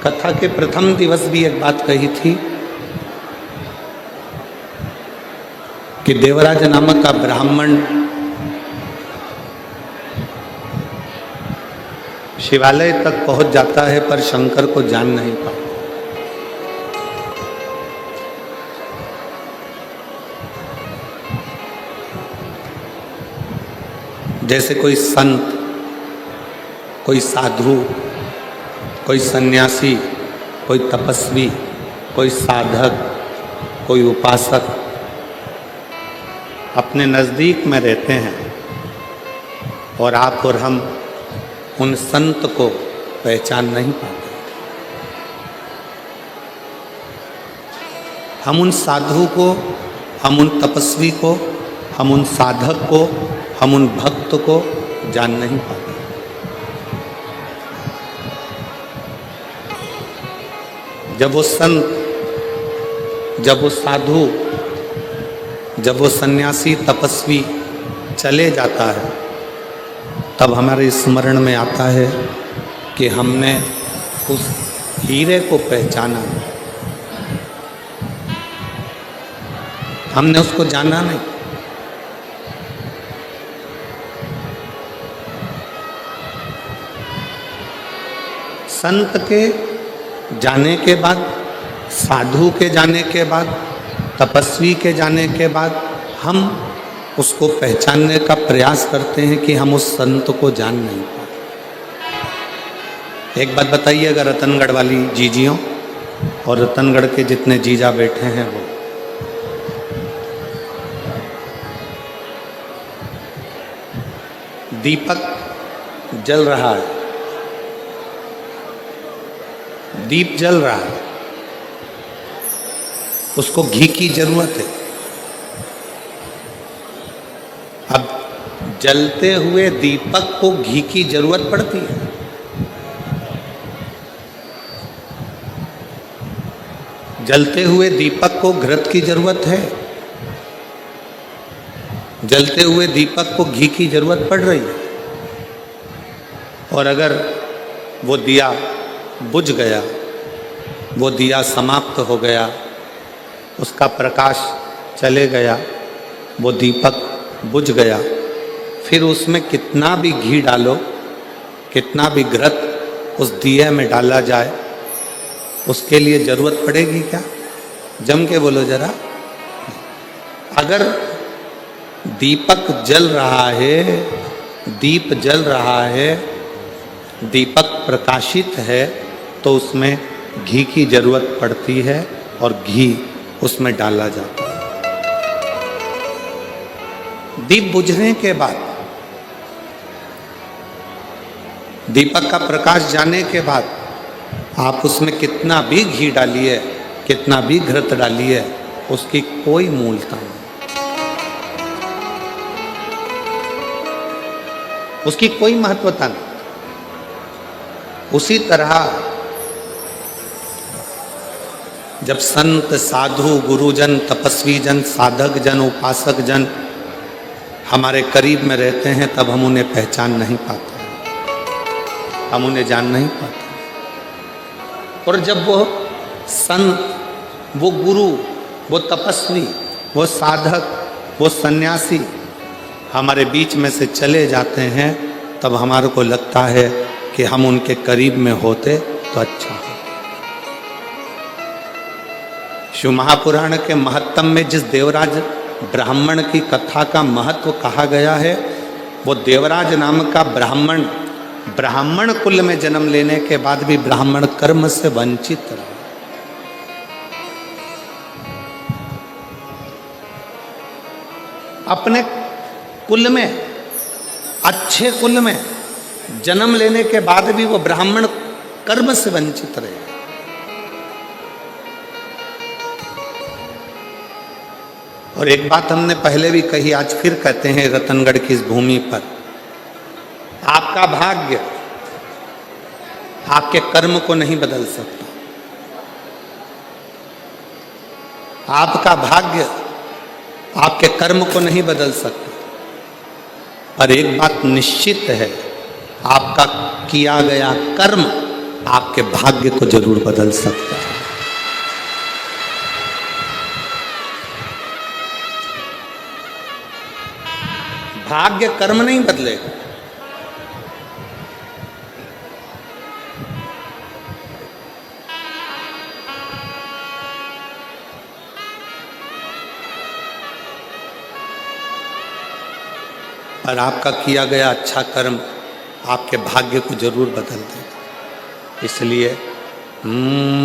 कथा के प्रथम दिवस भी एक बात कही थी कि देवराज नामक का ब्राह्मण शिवालय तक पहुंच जाता है पर शंकर को जान नहीं पाता। जैसे कोई संत, कोई साधु, कोई सन्यासी, कोई तपस्वी, कोई साधक, कोई उपासक अपने नज़दीक में रहते हैं और आप और हम उन संत को पहचान नहीं पाते। हम उन साधु को, हम उन तपस्वी को, हम उन साधक को, हम उन भक्त को जान नहीं पाते। जब वो संत, जब वो साधु, जब वो सन्यासी तपस्वी चले जाता है तब हमारे स्मरण में आता है कि हमने उस हीरे को पहचाना, हमने उसको जाना नहीं। संत के जाने के बाद, साधु के जाने के बाद, तपस्वी के जाने के बाद हम उसको पहचानने का प्रयास करते हैं कि हम उस संत को जान नहीं पाते। एक बात बताइएगा रतनगढ़ वाली जीजियों और रतनगढ़ के जितने जीजा बैठे हैं वो, दीपक जल रहा है, दीप जल रहा है, उसको घी की जरूरत है। अब जलते हुए दीपक को घी की जरूरत पड़ती है। जलते हुए दीपक को घृत की जरूरत है। जलते हुए दीपक को घी की जरूरत पड़ रही है। और अगर वो दिया बुझ गया, वो दिया समाप्त हो गया, उसका प्रकाश चले गया, वो दीपक बुझ गया, फिर उसमें कितना भी घी डालो, कितना भी घृत उस दिए में डाला जाए, उसके लिए जरूरत पड़ेगी क्या? जम के बोलो जरा। अगर दीपक जल रहा है, दीप जल रहा है, दीपक प्रकाशित है, तो उसमें घी की जरूरत पड़ती है और घी उसमें डाला जाता है। दीप बुझने के बाद, दीपक का प्रकाश जाने के बाद आप उसमें कितना भी घी डालिए, कितना भी घृत डालिए, उसकी कोई मूलता नहीं, उसकी कोई महत्वता नहीं। उसी तरह जब संत, साधु, गुरुजन, तपस्वी जन, साधक जन, उपासक जन हमारे करीब में रहते हैं तब हम उन्हें पहचान नहीं पाते, हम उन्हें जान नहीं पाते। और जब वो संत, वो गुरु, वो तपस्वी, वो साधक, वो सन्यासी हमारे बीच में से चले जाते हैं तब हमारे को लगता है कि हम उनके करीब में होते तो अच्छा हो। शिव महापुराण के महत्तम में जिस देवराज ब्राह्मण की कथा का महत्व कहा गया है, वो देवराज नाम का ब्राह्मण, ब्राह्मण कुल में जन्म लेने के बाद भी ब्राह्मण कर्म से वंचित रहा। अपने कुल में, अच्छे कुल में जन्म लेने के बाद भी वो ब्राह्मण कर्म से वंचित रहे। और एक बात हमने पहले भी कही, आज फिर कहते हैं रतनगढ़ की इस भूमि पर, आपका भाग्य आपके कर्म को नहीं बदल सकता। आपका भाग्य आपके कर्म को नहीं बदल सकता। पर एक बात निश्चित है, आपका किया गया कर्म आपके भाग्य को जरूर बदल सकता है। भाग्य कर्म नहीं बदलेगा, पर आपका किया गया अच्छा कर्म आपके भाग्य को जरूर बदल देगा। इसलिए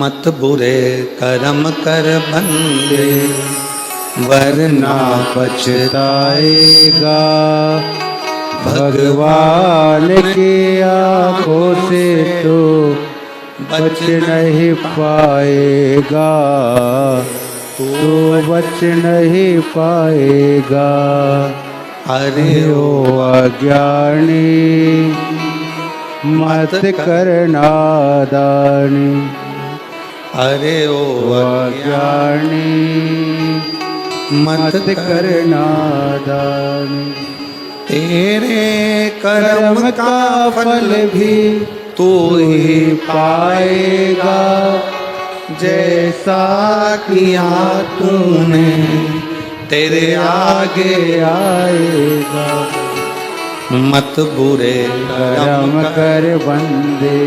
मत बुरे कर्म कर बंदे, वरना पछताएगा, भगवान की आंखों से तो बच नहीं पाएगा, तो बच नहीं पाएगा। अरे ओ अज्ञानी मत करना दानी, अरे ओ अज्ञानी मत करना दानी। तेरे कर्म का फल भी तू ही पाएगा, जैसा किया तूने तेरे आगे आएगा। मत बुरे कर्म कर बंदे,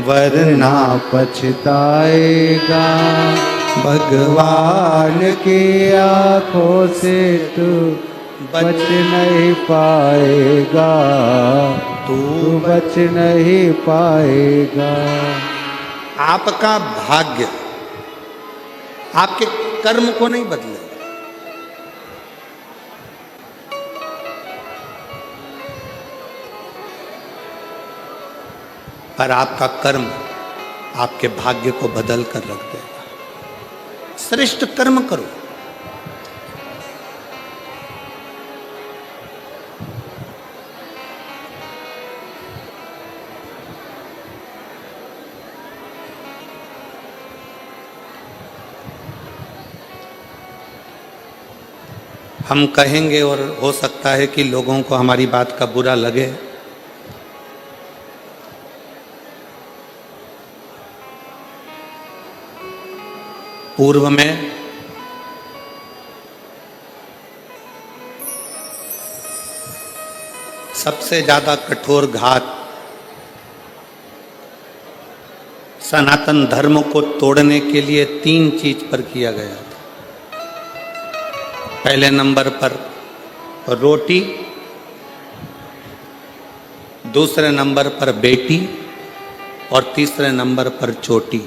वरना पछताएगा, भगवान की आंखों से तू बच नहीं पाएगा, तू बच नहीं पाएगा। आपका भाग्य आपके कर्म को नहीं बदलेगा, पर आपका कर्म आपके भाग्य को बदल कर रख देगा। श्रेष्ठ कर्म करो, हम कहेंगे और हो सकता है कि लोगों को हमारी बात का बुरा लगे, पूर्व में सबसे ज्यादा कठोर घात सनातन धर्म को तोड़ने के लिए 3 चीज पर किया गया था। पहले नंबर पर रोटी, दूसरे नंबर पर बेटी और तीसरे नंबर पर चोटी।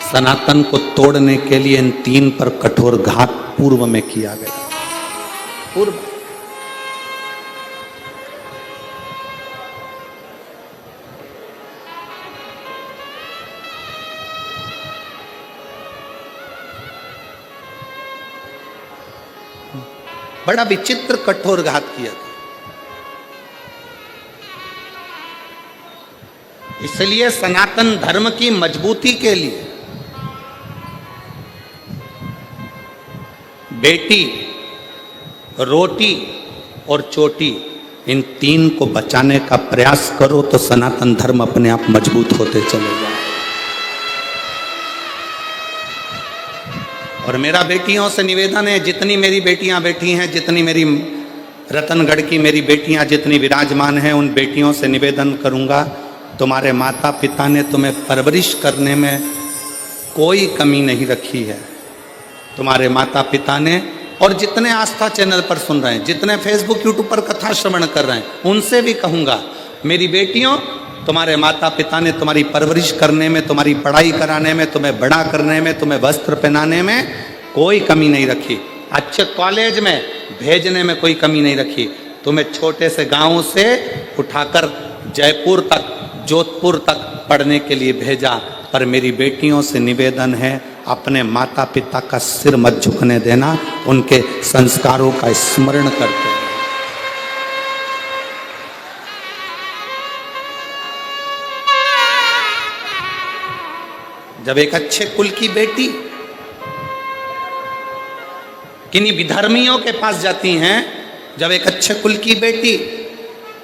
सनातन को तोड़ने के लिए इन 3 पर कठोर घात पूर्व में किया गया। पूर्व बड़ा विचित्र कठोर घात किया था। इसलिए सनातन धर्म की मजबूती के लिए बेटी, रोटी और चोटी, इन 3 को बचाने का प्रयास करो तो सनातन धर्म अपने आप मजबूत होते चले जाए। और मेरा बेटियों से निवेदन है, जितनी मेरी बेटियां बैठी हैं, जितनी मेरी रतनगढ़ की मेरी बेटियां जितनी विराजमान हैं, उन बेटियों से निवेदन करूंगा, तुम्हारे माता पिता ने तुम्हें परवरिश करने में कोई कमी नहीं रखी है। तुम्हारे माता पिता ने, और जितने आस्था चैनल पर सुन रहे हैं, जितने फेसबुक यूट्यूब पर कथा श्रवण कर रहे हैं, उनसे भी कहूँगा, मेरी बेटियों, तुम्हारे माता पिता ने तुम्हारी परवरिश करने में, तुम्हारी पढ़ाई कराने में, तुम्हें बड़ा करने में, तुम्हें वस्त्र पहनाने में कोई कमी नहीं रखी, अच्छे कॉलेज में भेजने में कोई कमी नहीं रखी। तुम्हें छोटे से गाँव से उठाकर जयपुर तक, जोधपुर तक पढ़ने के लिए भेजा। पर मेरी बेटियों से निवेदन है, अपने माता पिता का सिर मत झुकने देना, उनके संस्कारों का स्मरण करते हैं। जब एक अच्छे कुल की बेटी किन्हीं विधर्मियों के पास जाती हैं, जब एक अच्छे कुल की बेटी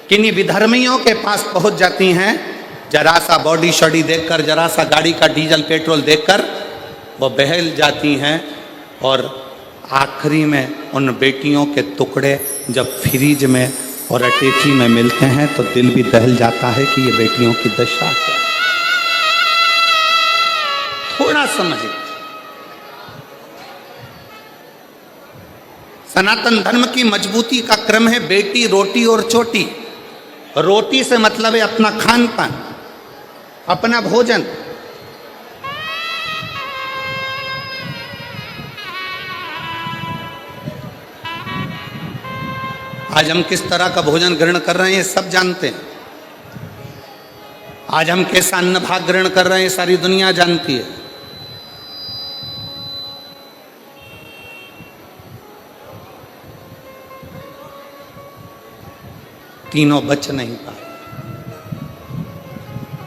किन्हीं विधर्मियों के पास पहुंच जाती हैं, जरा सा बॉडी शॉडी देखकर, जरा सा गाड़ी का डीजल पेट्रोल देखकर वो बहल जाती हैं, और आखिरी में उन बेटियों के टुकड़े जब फ्रिज में और अटैची में मिलते हैं तो दिल भी दहल जाता है कि ये बेटियों की दशा क्या है। थोड़ा समझिए, सनातन धर्म की मजबूती का क्रम है बेटी, रोटी और चोटी। रोटी से मतलब है अपना खान पान, अपना भोजन। आज हम किस तरह का भोजन ग्रहण कर रहे हैं सब जानते हैं। आज हम कैसा अन्न भाग ग्रहण कर रहे हैं सारी दुनिया जानती है। तीनों बच नहीं पाए।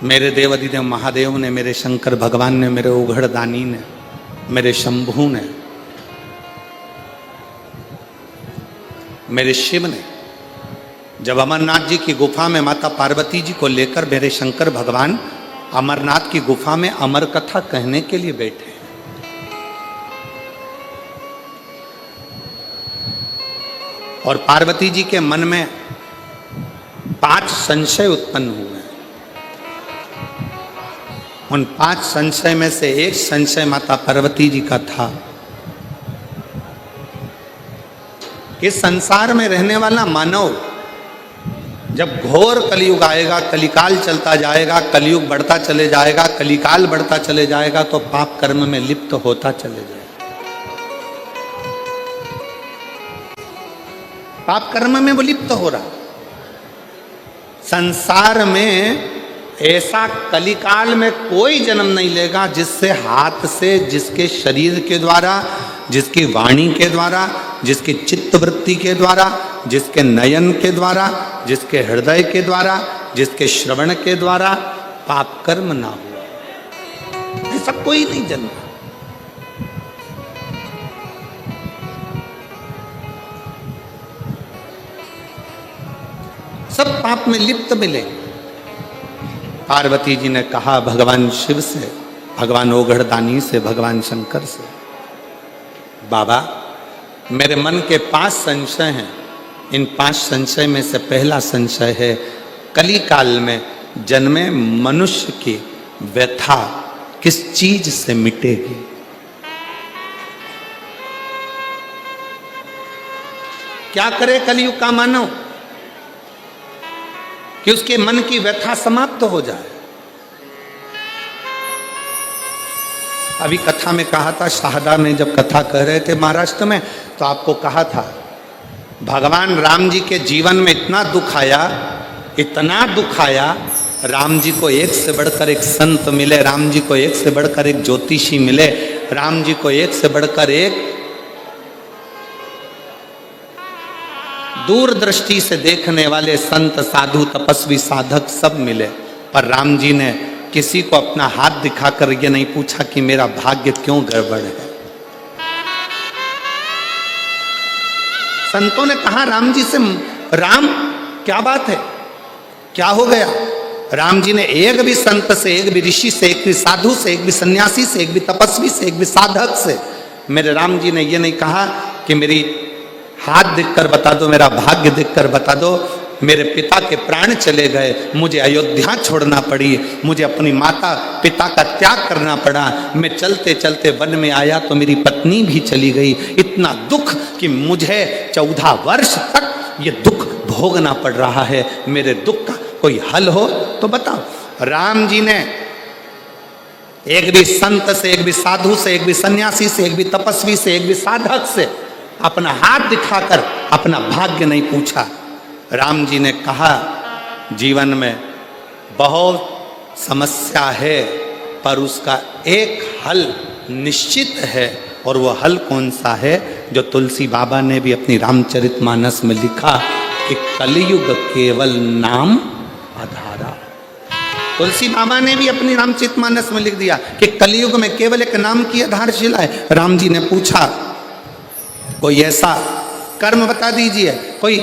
मेरे देव अधिदेव महादेव ने, मेरे शंकर भगवान ने, मेरे उघड़ दानी ने, मेरे शंभू ने, मेरे शिव ने, जब अमरनाथ जी की गुफा में माता पार्वती जी को लेकर मेरे शंकर भगवान अमरनाथ की गुफा में अमर कथा कहने के लिए बैठे, और पार्वती जी के मन में 5 संशय उत्पन्न हुए। उन 5 संशय में से एक संशय माता पार्वती जी का था कि संसार में रहने वाला मानव जब घोर कलयुग आएगा, कलिकाल चलता जाएगा, कलयुग बढ़ता चले जाएगा, कलिकाल बढ़ता चले जाएगा, तो पाप कर्म में लिप्त होता चले जाएगा। पाप कर्म में वो लिप्त हो रहा। संसार में ऐसा कलिकाल में कोई जन्म नहीं लेगा जिससे हाथ से, जिसके शरीर के द्वारा, जिसकी वाणी के द्वारा, जिसकी चित्त वृत्ति के द्वारा, जिसके नयन के द्वारा, जिसके हृदय के द्वारा, जिसके श्रवण के द्वारा पाप कर्म ना हुआ। ऐसा कोई नहीं जन्मा। सब पाप में लिप्त मिले। पार्वती जी ने कहा भगवान शिव से, भगवान ओघड़दानी से, भगवान शंकर से, बाबा मेरे मन के 5 संशय हैं। इन 5 संशय में से पहला संशय है कली काल में जन्मे मनुष्य की व्यथा किस चीज से मिटेगी। क्या करे कलयुग का मानव कि उसके मन की व्यथा समाप्त हो जाए। अभी कथा में कहा था, शारदा में जब कथा कह रहे थे महाराष्ट्र में, तो आपको कहा था भगवान राम जी के जीवन में इतना दुख आया, इतना दुख आया, राम जी को एक से बढ़कर एक संत मिले, राम जी को एक से बढ़कर एक ज्योतिषी मिले, राम जी को एक से बढ़कर एक दूरदृष्टि से देखने वाले संत, साधु, तपस्वी, साधक सब मिले, पर राम जी ने किसी को अपना हाथ दिखाकर ये नहीं पूछा कि मेरा भाग्य क्यों गड़बड़ है। संतों ने कहा राम जी से, राम क्या बात है, क्या हो गया? राम जी ने एक भी संत से, एक भी ऋषि से, एक भी साधु से, एक भी सन्यासी से, एक भी तपस्वी से, एक भी साधक से मेरे राम जी ने ये नहीं कहा कि मेरी हाथ देखकर बता दो, मेरा भाग्य देखकर बता दो, मेरे पिता के प्राण चले गए, मुझे अयोध्या छोड़ना पड़ी, मुझे अपनी माता पिता का त्याग करना पड़ा, मैं चलते चलते वन में आया तो मेरी पत्नी भी चली गई, इतना दुख कि मुझे 14 वर्ष तक ये दुख भोगना पड़ रहा है, मेरे दुख का कोई हल हो तो बताओ। राम जी ने एक भी संत से, एक भी साधु से, एक भी सन्यासी से, एक भी तपस्वी से, एक भी साधक से अपना हाथ दिखाकर अपना भाग्य नहीं पूछा। राम जी ने कहा जीवन में बहुत समस्या है पर उसका एक हल निश्चित है, और वो हल कौन सा है? जो तुलसी बाबा ने भी अपनी रामचरितमानस में लिखा कि कलयुग केवल नाम आधारा। तुलसी बाबा ने भी अपनी रामचरितमानस में लिख दिया कि कलयुग में केवल एक नाम की आधारशिला है। राम जी ने पूछा कोई ऐसा कर्म बता दीजिए, कोई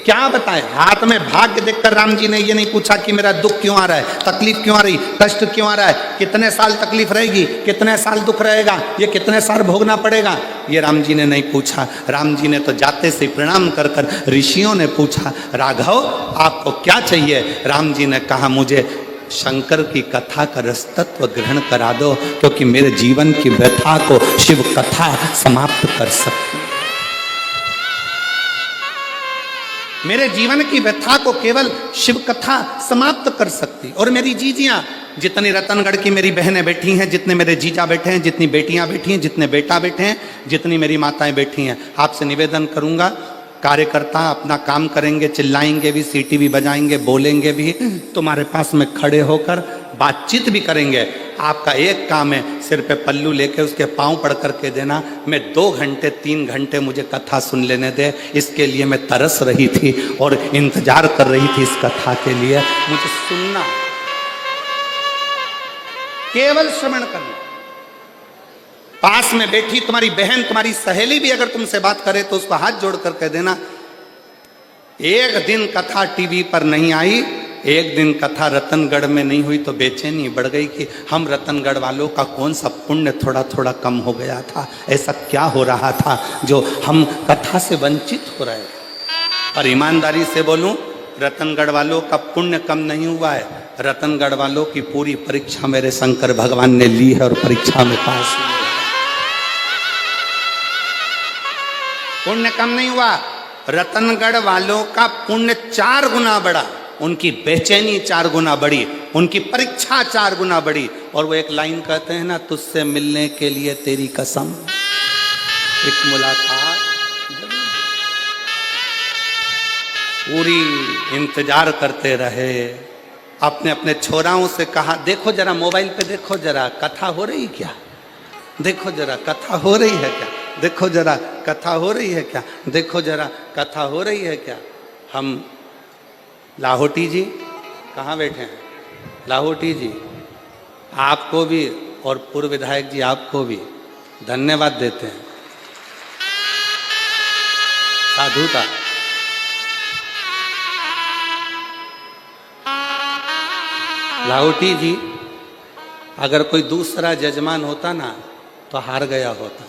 क्या बताए। हाथ में भाग्य देखकर राम जी ने ये नहीं पूछा कि मेरा दुख क्यों आ रहा है, तकलीफ क्यों आ रही, कष्ट क्यों आ रहा है, कितने साल तकलीफ रहेगी, कितने साल दुख रहेगा, ये कितने साल भोगना पड़ेगा, ये राम जी ने नहीं पूछा। राम जी ने तो जाते से प्रणाम कर कर ऋषियों ने पूछा, राघव आपको क्या चाहिए। राम जी ने कहा, मुझे शंकर की कथा का रसतत्व ग्रहण करा दो, क्योंकि मेरे जीवन की व्यथा को शिव कथा समाप्त कर सकती है। मेरे जीवन की व्यथा को केवल शिव कथा समाप्त कर सकती। और मेरी जीजियां, जितनी रतनगढ़ की मेरी बहनें बैठी हैं, जितने मेरे जीजा बैठे हैं, जितनी बेटियां बैठी हैं, जितने बेटा बैठे हैं, जितनी मेरी माताएं बैठी हैं, आपसे निवेदन करूंगा, कार्यकर्ता अपना काम करेंगे, चिल्लाएंगे भी, सीटी भी बजाएंगे, बोलेंगे भी, तुम्हारे पास में खड़े होकर बातचीत भी करेंगे। आपका एक काम है, सिर पे पल्लू लेके उसके पांव पड़ करके देना। मैं 2 घंटे 3 घंटे मुझे कथा सुन लेने दे, इसके लिए मैं तरस रही थी और इंतजार कर रही थी इस कथा के लिए। मुझे सुनना, केवल श्रवण करना। पास में बैठी तुम्हारी बहन, तुम्हारी सहेली भी अगर तुमसे बात करे तो उसको हाथ जोड़ कर कह देना, एक दिन कथा टीवी पर नहीं आई, एक दिन कथा रतनगढ़ में नहीं हुई तो बेचैनी बढ़ गई कि हम रतनगढ़ वालों का कौन सा पुण्य थोड़ा थोड़ा कम हो गया था, ऐसा क्या हो रहा था जो हम कथा से वंचित हो रहे। और ईमानदारी से बोलूं, रतनगढ़ वालों का पुण्य कम नहीं हुआ है, रतनगढ़ वालों की पूरी परीक्षा मेरे शंकर भगवान ने ली है और परीक्षा में पास हुए। पुण्य कम नहीं हुआ, रतनगढ़ वालों का पुण्य 4 गुना बढ़ा, उनकी बेचैनी 4 गुना बढ़ी, उनकी परीक्षा 4 गुना बढ़ी। और वो एक लाइन कहते हैं ना, तुझसे मिलने के लिए तेरी कसम, एक मुलाकात पूरी इंतजार करते रहे। अपने अपने छोराओं से कहा, देखो जरा मोबाइल पे, देखो जरा कथा हो रही क्या, देखो जरा कथा हो रही है क्या, देखो जरा कथा हो रही है क्या, देखो जरा कथा हो रही है क्या। हम लाहौटी जी कहाँ बैठे हैं, लाहौटी जी आपको भी और पूर्व विधायक जी आपको भी धन्यवाद देते हैं, साधुता। लाहौटी जी, अगर कोई दूसरा जजमान होता ना तो हार गया होता।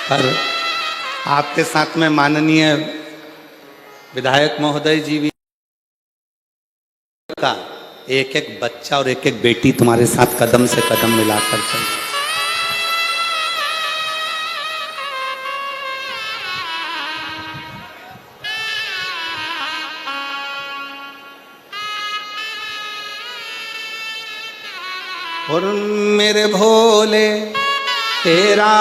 पर आपके साथ में माननीय विधायक महोदय जी भी का एक एक बच्चा और एक एक बेटी तुम्हारे साथ कदम से कदम मिलाकर चल। और मेरे भोले तेरा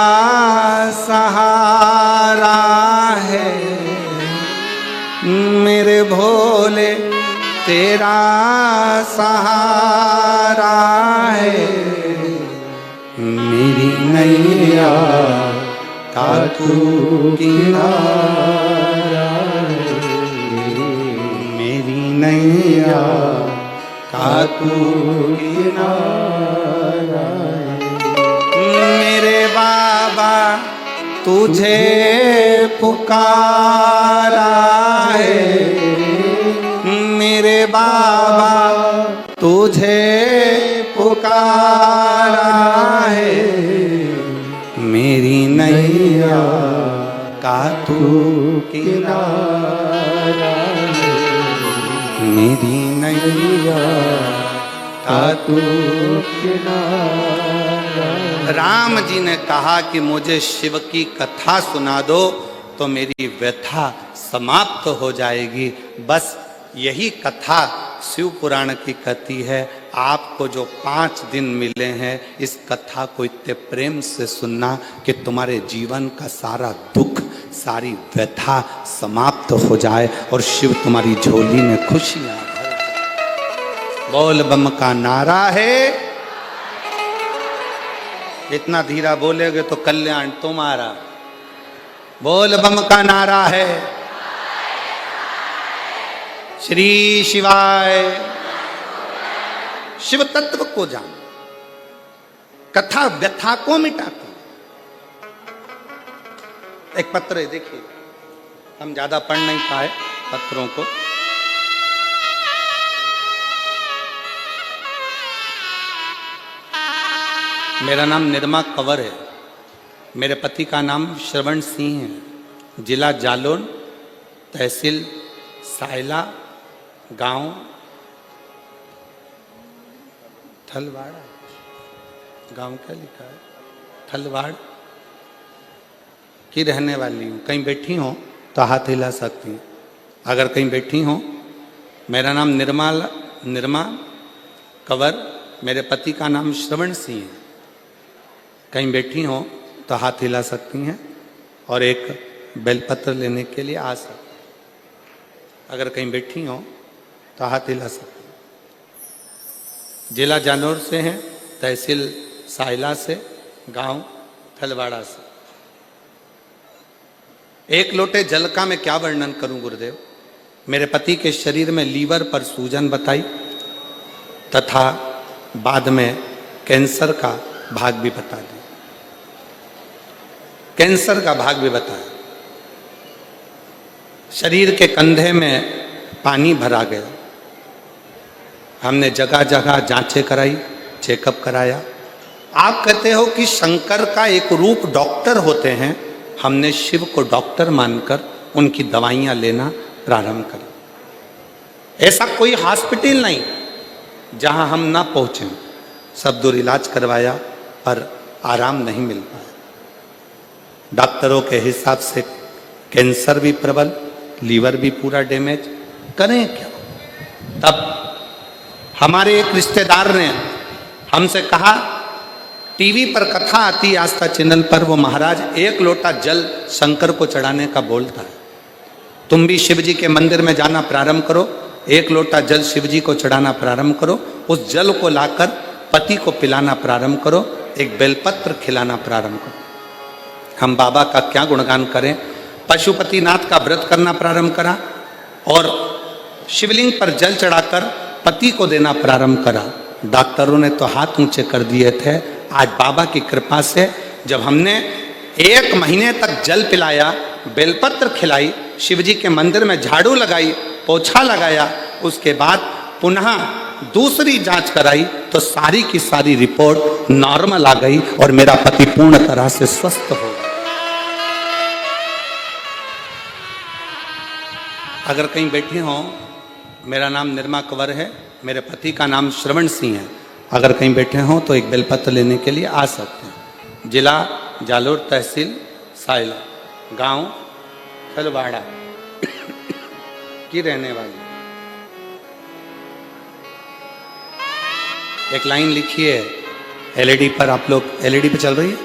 सहारा है, मेरे भोले तेरा सहारा है, मेरी नैया का तू किनारा है, मेरी नैया का तू किनारा है। मेरे बाबा तुझे पुकारा है, मेरे बाबा तुझे पुकारा है, मेरी नैया का तू किनारा है, मेरी नैया का तू किनारा। राम जी ने कहा कि मुझे शिव की कथा सुना दो तो मेरी व्यथा समाप्त हो जाएगी। बस यही कथा शिव पुराण की कहती है। आपको जो 5 दिन मिले हैं, इस कथा को इतने प्रेम से सुनना कि तुम्हारे जीवन का सारा दुख, सारी व्यथा समाप्त हो जाए और शिव तुम्हारी झोली में खुशियां भर दे। बोल बम का नारा है, इतना धीरा बोलेगे तो कल्याण तुम्हारा। बोल बम का नारा है, श्री शिवाय। शिव तत्व को जान, कथा व्यथा को मिटाती, एक पत्र है, देखिए, हम ज्यादा पढ़ नहीं पाए पत्रों को। मेरा नाम निर्मा कंवर है, मेरे पति का नाम श्रवण सिंह है, जिला जालौन, तहसील सायला, गांव थलवाड़, गांव क्या लिखा है, थलवाड़ की रहने वाली हूँ। कहीं बैठी हो तो हाथ हिला सकती हैं, अगर कहीं बैठी हो। मेरा नाम निर्मा कंवर, मेरे पति का नाम श्रवण सिंह है। कहीं बैठी हो तो हाथ हिला सकती हैं और एक बेलपत्र लेने के लिए आ सकती हैं। अगर कहीं बैठी हो तो हाथ हिला सकती हैं। जिला जानौर से हैं, तहसील सायला से, गांव थलवाड़ा से। एक लोटे जल का मैं क्या वर्णन करूं गुरुदेव। मेरे पति के शरीर में लीवर पर सूजन बताई तथा बाद में कैंसर का भाग भी बता दिया। कैंसर का भाग भी बताया। शरीर के कंधे में पानी भरा गया। हमने जगह जगह जांचें कराई, चेकअप कराया। आप कहते हो कि शंकर का एक रूप डॉक्टर होते हैं, हमने शिव को डॉक्टर मानकर उनकी दवाइयां लेना प्रारंभ करी। ऐसा कोई हॉस्पिटल नहीं जहां हम ना पहुंचे। सब दूर इलाज करवाया पर आराम नहीं मिल पाया। डॉक्टरों के हिसाब से कैंसर भी प्रबल, लीवर भी पूरा डैमेज, करें क्या। तब हमारे एक रिश्तेदार ने हमसे कहा, टीवी पर कथा आती है आस्था चैनल पर, वो महाराज एक लोटा जल शंकर को चढ़ाने का बोलता है। तुम भी शिव जी के मंदिर में जाना प्रारंभ करो, एक लोटा जल शिव जी को चढ़ाना प्रारंभ करो, उस जल को लाकर पति को पिलाना प्रारंभ करो, एक बेलपत्र खिलाना प्रारंभ करो। हम बाबा का क्या गुणगान करें। पशुपतिनाथ का व्रत करना प्रारंभ करा और शिवलिंग पर जल चढ़ाकर पति को देना प्रारंभ करा। डॉक्टरों ने तो हाथ ऊंचे कर दिए थे। आज बाबा की कृपा से जब हमने 1 महीने तक जल पिलाया, बेलपत्र खिलाई, शिवजी के मंदिर में झाड़ू लगाई, पोछा लगाया, उसके बाद पुनः दूसरी जांच कराई तो सारी की सारी रिपोर्ट नॉर्मल आ गई और मेरा पति पूर्ण तरह से स्वस्थ हो गया। अगर कहीं बैठी हो, मेरा नाम निर्मा कंवर है, मेरे पति का नाम श्रवण सिंह है। अगर कहीं बैठे हो तो एक बेलपत्र लेने के लिए आ सकते हैं। जिला जालौर, तहसील सायला, गांव थलवाड़ा की रहने वाली। एक लाइन लिखी है एलईडी पर, आप लोग एलईडी पे चल रही है,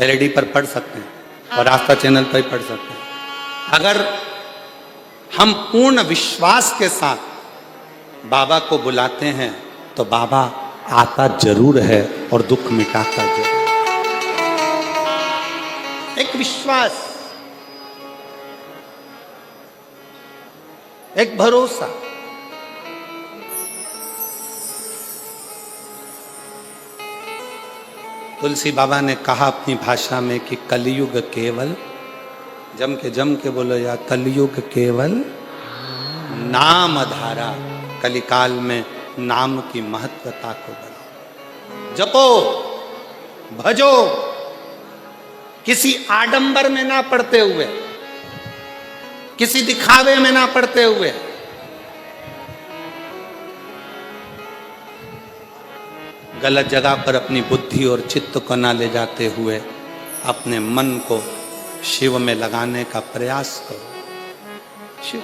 एलईडी पर पढ़ सकते हैं और आस्था चैनल पर ही पढ़ सकते हैं। अगर हम पूर्ण विश्वास के साथ बाबा को बुलाते हैं तो बाबा आता जरूर है और दुख मिटाता जरूर। एक विश्वास, एक भरोसा। तुलसी बाबा ने कहा अपनी भाषा में कि कलयुग केवल, जम के बोलो या, कलयुग केवल नाम धारा। कलिकाल में नाम की महत्वता को बढ़ाओ, जपो, भजो, किसी आडंबर में ना पड़ते हुए, किसी दिखावे में ना पड़ते हुए। गलत जगह पर अपनी बुद्धि और चित्त को ना ले जाते हुए अपने मन को शिव में लगाने का प्रयास करो। शिव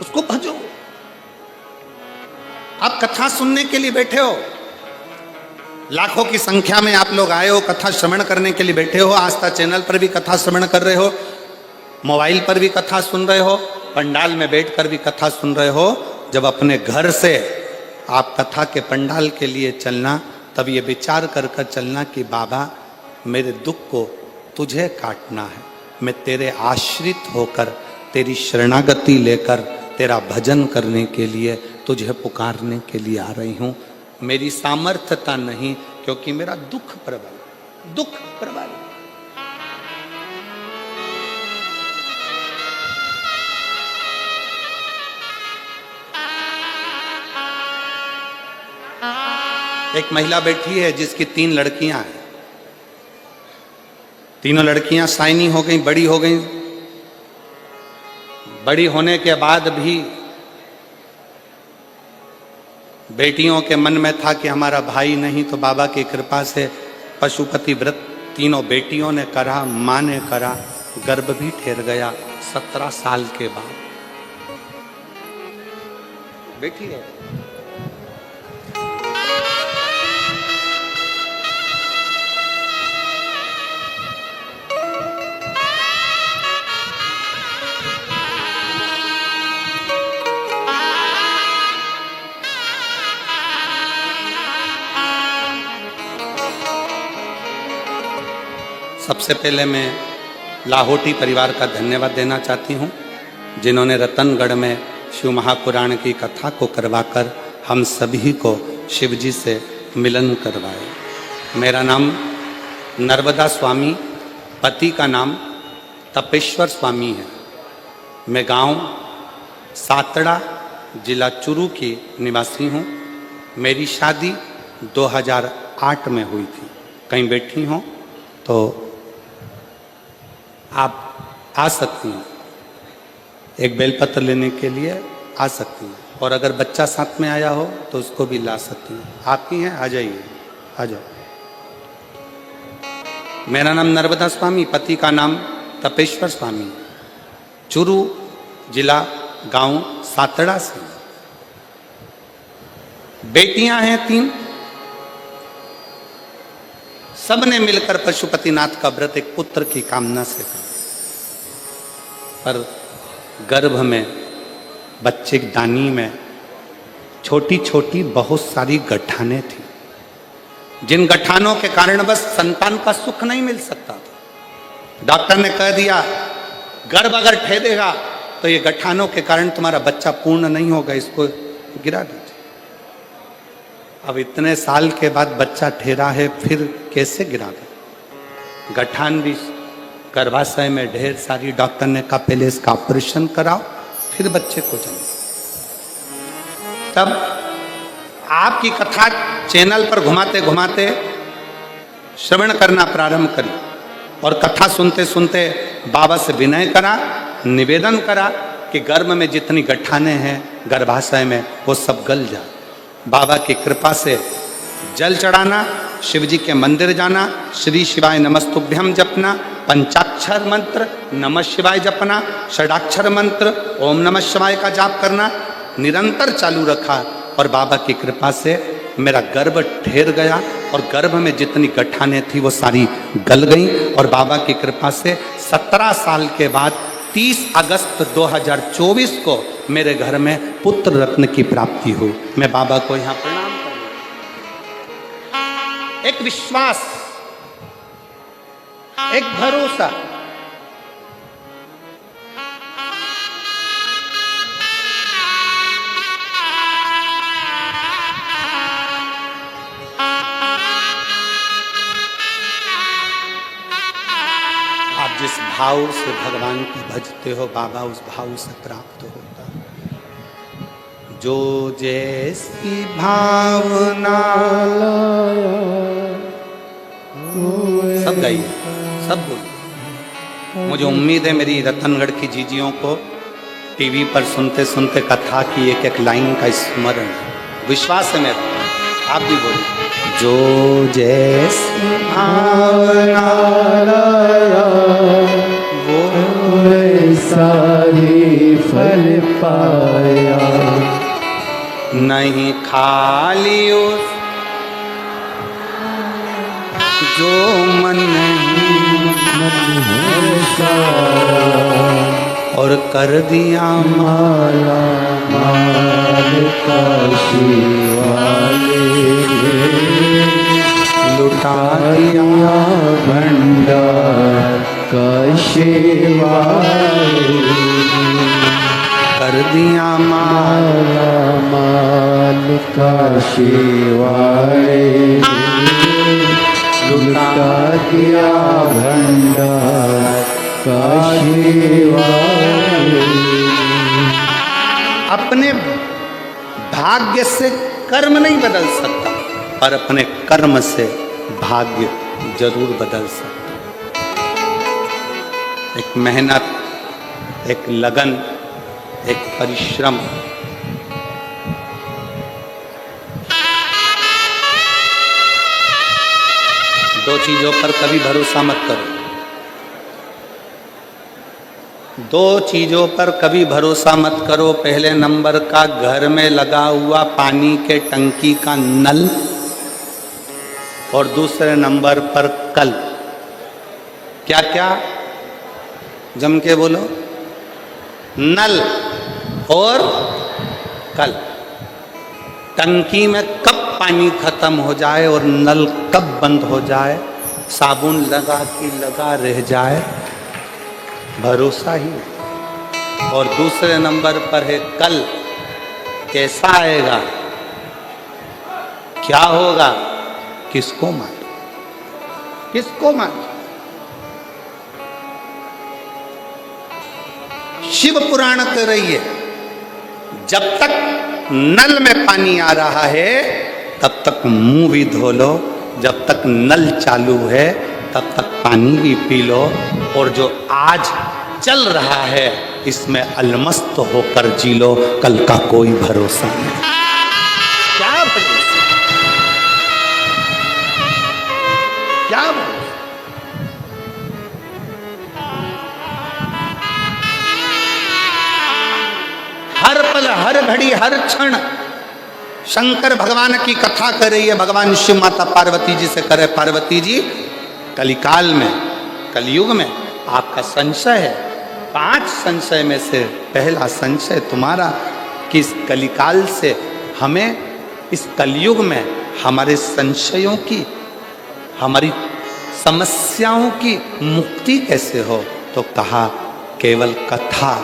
उसको भजो। आप कथा सुनने के लिए बैठे हो, लाखों की संख्या में आप लोग आए हो, कथा श्रवण करने के लिए बैठे हो। आस्था चैनल पर भी कथा श्रवण कर रहे हो, मोबाइल पर भी कथा सुन रहे हो, पंडाल में बैठकर भी कथा सुन रहे हो। जब अपने घर से आप कथा के पंडाल के लिए चलना, तब ये विचार कर कर चलना कि बाबा मेरे दुख को तुझे काटना है, मैं तेरे आश्रित होकर तेरी शरणागति लेकर तेरा भजन करने के लिए, तुझे पुकारने के लिए आ रही हूँ। मेरी सामर्थ्यता नहीं, क्योंकि मेरा दुख प्रबल, दुख प्रबल। एक महिला बैठी है जिसकी 3 लड़कियां हैं। तीनों लड़कियां साइनी हो गई, बड़ी हो गई। बड़ी होने के बाद भी बेटियों के मन में था कि हमारा भाई नहीं, तो बाबा की कृपा से पशुपति व्रत तीनों बेटियों ने करा, मां ने करा, गर्भ भी ठहर गया 17 साल के बाद। बेटी है। सबसे पहले मैं लाहौटी परिवार का धन्यवाद देना चाहती हूँ, जिन्होंने रतनगढ़ में शिव महापुराण की कथा को करवाकर हम सभी को शिव जी से मिलन करवाए। मेरा नाम नर्मदा स्वामी, पति का नाम तपेश्वर स्वामी है। मैं गांव सातड़ा, जिला चुरू की निवासी हूँ। मेरी शादी 2008 में हुई थी। कहीं बैठी हों तो आप आ सकती हैं, एक बेलपत्र लेने के लिए आ सकती हैं, और अगर बच्चा साथ में आया हो तो उसको भी ला सकती हैं। आपकी हैं, आ जाइए, आ जाओ। मेरा नाम नर्मदा स्वामी, पति का नाम तपेश्वर स्वामी, चुरू जिला गांव सातड़ा से। बेटियां हैं 3। सबने मिलकर पशुपतिनाथ का व्रत एक पुत्र की कामना से किया, पर गर्भ में बच्चे की दानी में छोटी छोटी बहुत सारी गठानें थी, जिन गठानों के कारण बस संतान का सुख नहीं मिल सकता था। डॉक्टर ने कह दिया गर्भ अगर ठहरेगा तो ये गठानों के कारण तुम्हारा बच्चा पूर्ण नहीं होगा, इसको गिरा दीजिए। अब इतने साल के बाद बच्चा ठहरा है, फिर कैसे गिरा दे? गठान भी गर्भाशय में ढेर सारी। डॉक्टर ने कहा पहले इसका ऑपरेशन कराओ, फिर बच्चे को जन्म। तब आपकी कथा चैनल पर घुमाते घुमाते श्रवण करना प्रारंभ करी, और कथा सुनते सुनते बाबा से विनय करा, निवेदन करा कि गर्भ में जितनी गठाने हैं गर्भाशय में वो सब गल जाए। बाबा की कृपा से जल चढ़ाना, शिव जी के मंदिर जाना, श्री शिवाय नमस्तुभ्यम जपना, पंचाक्षर मंत्र नमः शिवाय जपना, षडाक्षर मंत्र ओम नमः शिवाय का जाप करना निरंतर चालू रखा, और बाबा की कृपा से मेरा गर्भ ठहर गया, और गर्भ में जितनी गठाने थी वो सारी गल गई। और बाबा की कृपा से 17 साल के बाद 30 अगस्त 2024 को मेरे घर में पुत्र रत्न की प्राप्ति हुई। मैं बाबा को यहाँ प्रणाम करता हूँ। एक विश्वास, एक भरोसा, आप जिस भाव से भगवान को भजते हो, बाबा उस भाव से प्राप्त होता है। जो जैसी भावना, सब गाइए, सब बोलिए। मुझे उम्मीद है मेरी रतनगढ़ की जीजियों को टीवी पर सुनते सुनते कथा की एक एक लाइन का स्मरण है। विश्वास है मेरा, आप भी बोलिए। जो जैसी भावना वो सारी फल पाया, नहीं खाली उस जो मन नहीं और कर दिया माला माल काशी वाले, लुटा दिया भंडार काशी वाले, कर दिया काशी वाले लुटा दिया भंडार काशी वाले। अपने भाग्य से कर्म नहीं बदल सकता, पर अपने कर्म से भाग्य जरूर बदल सकता। एक मेहनत, एक लगन, एक परिश्रम, दो चीजों पर कभी भरोसा मत करो। दो चीजों पर कभी भरोसा मत करो। पहले नंबर का घर में लगा हुआ पानी के टंकी का नल, और दूसरे नंबर पर कल। क्या क्या? जम के बोलो। नल और कल। टंकी में कब पानी खत्म हो जाए और नल कब बंद हो जाए, साबुन लगा कि लगा रह जाए, भरोसा ही। और दूसरे नंबर पर है कल। कैसा आएगा, क्या होगा, किसको मालूम, किसको मालूम। शिव पुराण कह रही है, जब तक नल में पानी आ रहा है तब तक मुंह भी धो लो, जब तक नल चालू है तब तक पानी भी पी लो, और जो आज चल रहा है इसमें अलमस्त होकर जी लो, कल का कोई भरोसा नहीं। क्या भरोसा, क्या भरोसा। हर पल, हर घड़ी, हर क्षण शंकर भगवान की कथा कर रही है। भगवान शिव माता पार्वती जी से करे, पार्वती जी कलिकाल में, कलयुग में आपका संशय है। 5 संशय में से पहला संशय तुम्हारा कि इस कलिकाल से हमें, इस कलयुग में हमारे संशयों की, हमारी समस्याओं की मुक्ति कैसे हो। तो कहा केवल कथा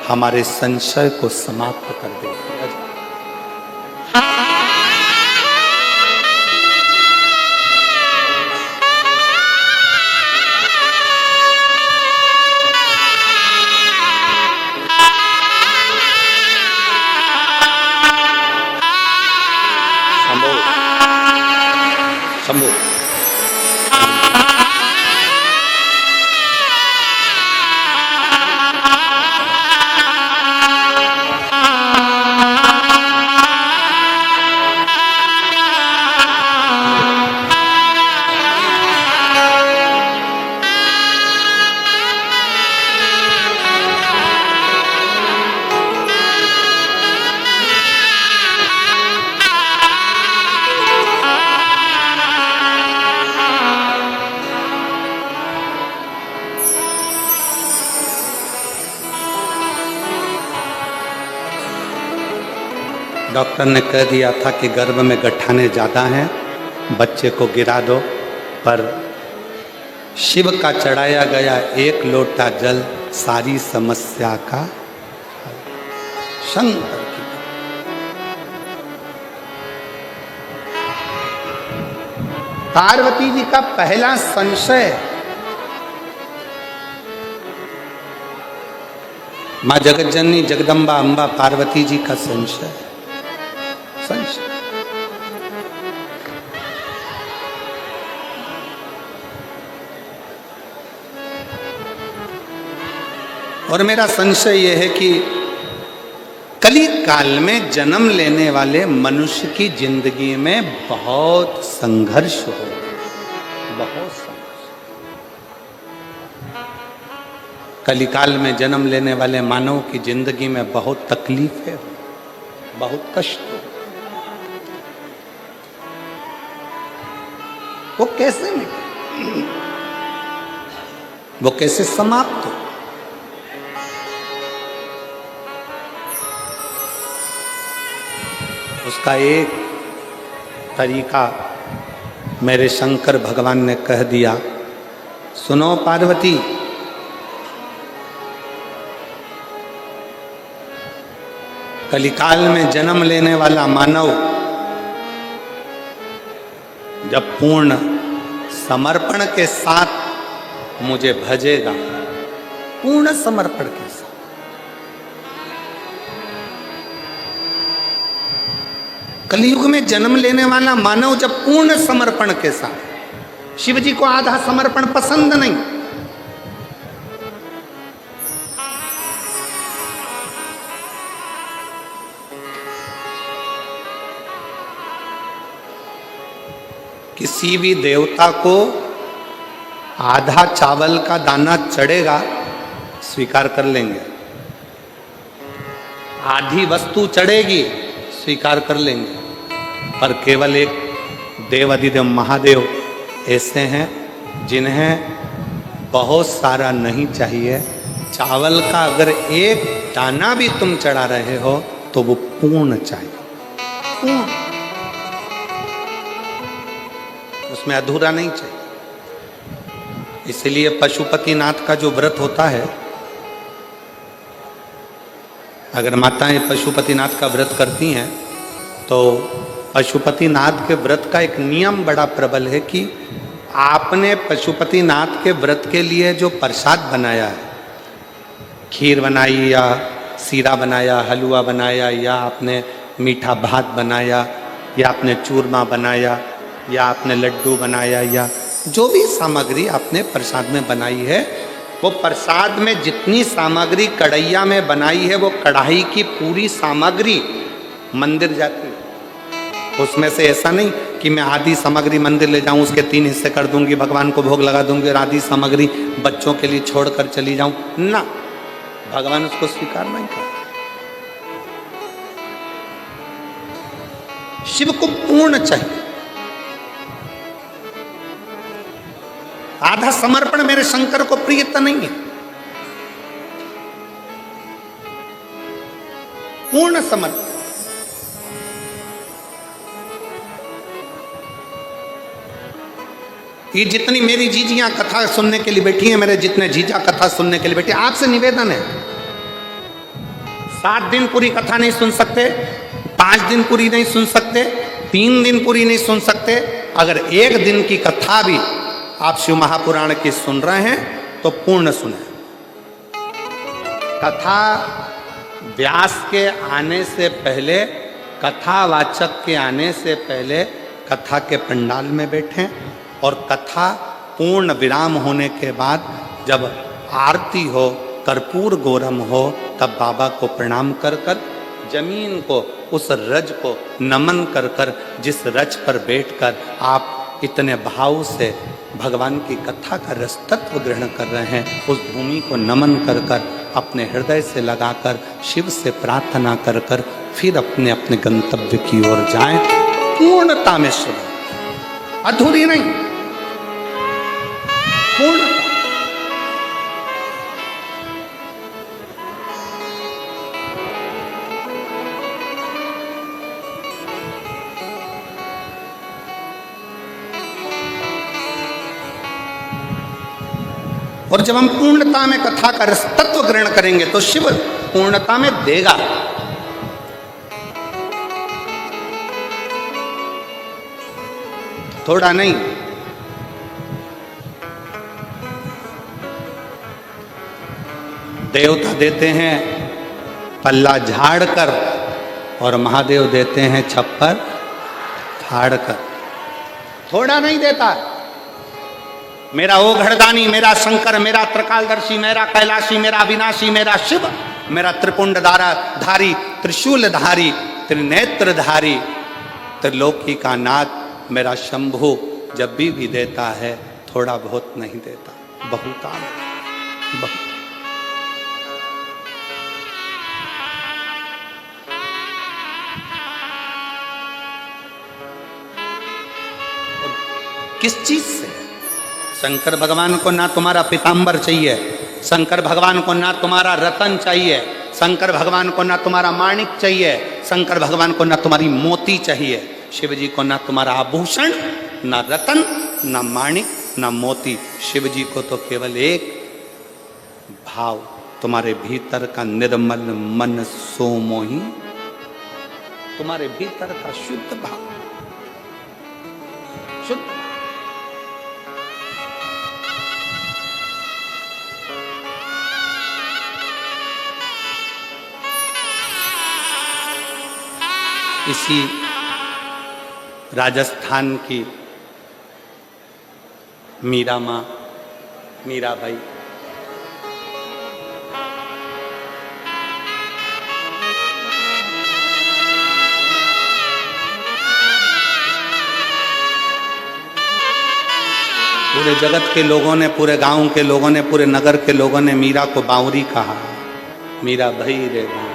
हमारे संशय को समाप्त कर देती है। शंभू डॉक्टर ने कह दिया था कि गर्भ में गठाने ज़्यादा हैं, बच्चे को गिरा दो, पर शिव का चढ़ाया गया 1 लोटा जल सारी समस्या का हल। शंकर की पार्वती जी का पहला संशय, माँ जगज्जननी जगदम्बा अम्बा पार्वती जी का संशय, संशय। और मेरा संशय यह है कि कली काल में जन्म लेने वाले मनुष्य की जिंदगी में बहुत संघर्ष हो, बहुत संघर्ष। कलिकाल में जन्म लेने वाले मानव की जिंदगी में बहुत तकलीफें हो, बहुत कष्ट हो। वो कैसे निकले, वो कैसे समाप्त हो। उसका एक तरीका मेरे शंकर भगवान ने कह दिया, सुनो पार्वती, कलिकाल में जन्म लेने वाला मानव जब पूर्ण समर्पण के साथ मुझे भजेगा, पूर्ण समर्पण के साथ। कलयुग में जन्म लेने वाला मानव जब पूर्ण समर्पण के साथ, शिव जी को आधा समर्पण पसंद नहीं, किसी भी देवता को आधा चावल का दाना चढ़ेगा, स्वीकार कर लेंगे। आधी वस्तु चढ़ेगी, स्वीकार कर लेंगे। पर केवल एक देवाधिदेव महादेव ऐसे हैं जिन्हें बहुत सारा नहीं चाहिए। चावल का अगर एक दाना भी तुम चढ़ा रहे हो तो वो पूर्ण चाहिए, पूर्ण, उसमें अधूरा नहीं चाहिए। इसलिए पशुपतिनाथ का जो व्रत होता है, अगर माताएं पशुपतिनाथ का व्रत करती हैं तो पशुपतिनाथ के व्रत का एक नियम बड़ा प्रबल है कि आपने पशुपतिनाथ के व्रत के लिए जो प्रसाद बनाया है, खीर बनाई या सीरा बनाया, हलवा बनाया, या आपने मीठा भात बनाया, या आपने चूरमा बनाया, या आपने लड्डू बनाया, या जो भी सामग्री आपने प्रसाद में बनाई है, वो प्रसाद में जितनी सामग्री कढ़ैया में बनाई है, वो कढ़ाई की पूरी सामग्री मंदिर जाती है। उसमें से ऐसा नहीं कि मैं आधी सामग्री मंदिर ले जाऊं, उसके 3 हिस्से कर दूंगी, भगवान को भोग लगा दूंगी और आधी सामग्री बच्चों के लिए छोड़कर चली जाऊं, ना, भगवान उसको स्वीकार नहीं करते। शिव को पूर्ण चाहिए। आधा समर्पण मेरे शंकर को प्रियता नहीं है, पूर्ण समर्पण। ये जितनी मेरी जीजियां कथा सुनने के लिए बैठी हैं, मेरे जितने जीजा कथा सुनने के लिए बैठी हैं, आपसे निवेदन है, 7 दिन पूरी कथा नहीं सुन सकते, 5 दिन पूरी नहीं सुन सकते, 3 दिन पूरी नहीं सुन सकते, अगर 1 दिन की कथा भी आप शिव महापुराण की सुन रहे हैं तो पूर्ण सुने। कथा व्यास के आने से पहले, कथावाचक के आने से पहले कथा के पंडाल में बैठें, और कथा पूर्ण विराम होने के बाद जब आरती हो, कर्पूर गौरम हो, तब बाबा को प्रणाम कर कर, जमीन को, उस रज को नमन कर कर, जिस रज पर बैठकर आप इतने भाव से भगवान की कथा का रस तत्व ग्रहण कर रहे हैं, उस भूमि को नमन कर कर, अपने हृदय से लगाकर, शिव से प्रार्थना कर कर, फिर अपने अपने गंतव्य की ओर जाएं, पूर्णता में शिव, अधूरी नहीं, पूर्णता। और जब हम पूर्णता में कथा का रस तत्व ग्रहण करेंगे तो शिव पूर्णता में देगा। थोड़ा नहीं, देवता देते हैं पल्ला झाड़ कर और महादेव देते हैं छप्पर फाड़ कर, थोड़ा नहीं देता। मेरा ओ घड़दानी, मेरा शंकर, मेरा त्रिकालदर्शी, मेरा कैलाशी, मेरा अविनाशी, मेरा शिव, मेरा त्रिपुंडधारी, त्रिशूलधारी, त्रिनेत्रधारी, त्रिलोकी का नाथ, मेरा शंभु जब भी देता है थोड़ा बहुत नहीं देता, बहुता बहुत। किस चीज से? शंकर भगवान को ना तुम्हारा पीताम्बर चाहिए, शंकर भगवान को ना तुम्हारा रतन चाहिए, शंकर भगवान को ना तुम्हारा माणिक चाहिए, शंकर भगवान को ना तुम्हारी मोती चाहिए, शिव जी को ना तुम्हारा आभूषण, ना रतन, ना माणिक, ना मोती। शिव जी को तो केवल एक भाव, तुम्हारे भीतर का निर्मल मन सो मोही, तुम्हारे भीतर का शुद्ध भाव। शुद्ध। इसी राजस्थान की मीरा माँ, मीराबाई, पूरे जगत के लोगों ने, पूरे गांव के लोगों ने, पूरे नगर के लोगों ने मीरा को बावरी कहा। मीरा भई रे बावरी।